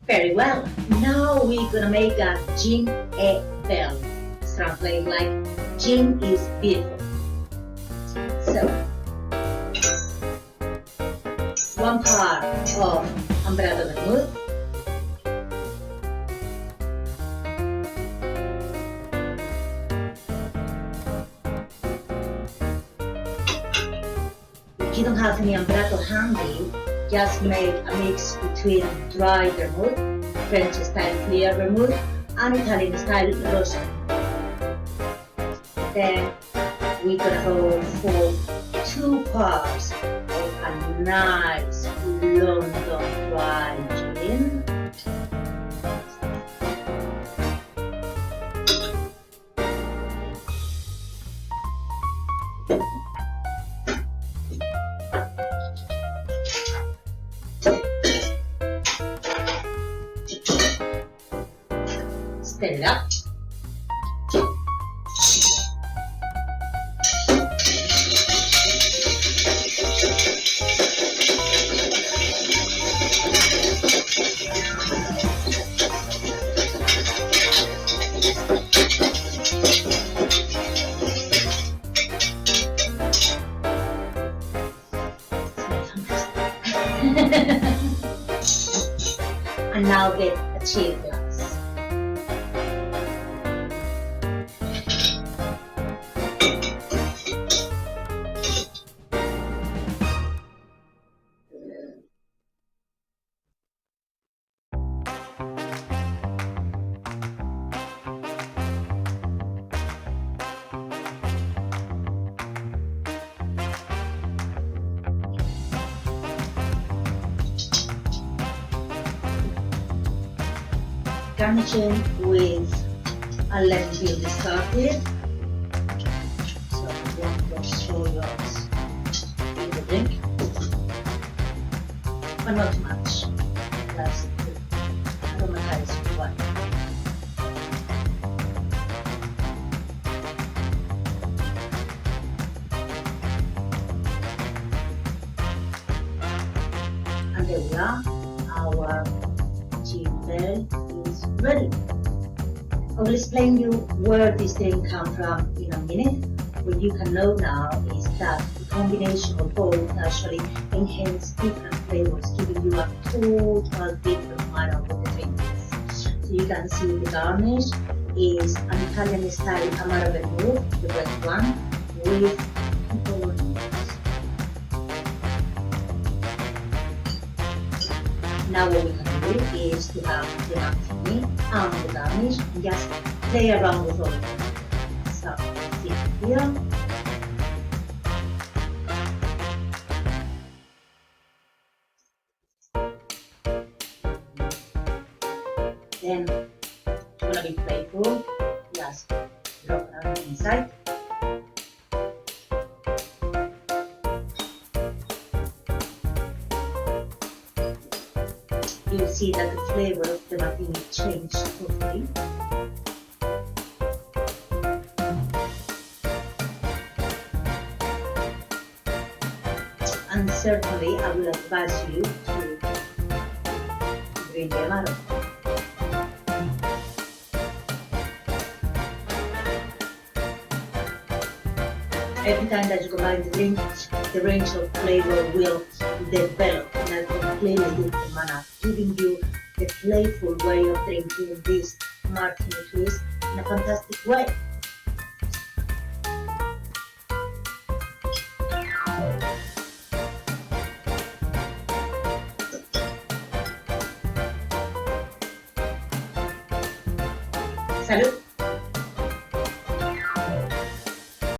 Very well. Now we're gonna make a GIN EST BELLE. It's translated like GIN is beautiful. So, 1 part of umbrella vermouth, if you don't have any umbrella handy, just make a mix between dry vermouth, French style clear vermouth, and Italian style rosa. Then we're gonna go for 2 parts of a nice London dry gin. Stir it up. And now get a chill glass. Garnishing with a lemon peel started. So one drop soy sauce in the drink, but not much. That's aromatize one. And there we are. Our GIN BELLE is ready. I will explain you where this thing comes from in a minute. What you can know now is that the combination of both actually enhance different flavors, giving you a total different manner of the drink. So you can see the garnish is an Italian style Amaro vermouth, the red one, with bolognese. Now what we can do is to have the martini and the garnish and just play around with all of them. So, see here. Then, gonna be playful, just drop it on the inside. You see that the flavor of the martini changed totally. And certainly I will advise you to drink the Amaro. Every time that you combine the drink, the range of flavor will develop in a completely different manner, giving you the playful way of drinking this martini twist in a fantastic way. Salud!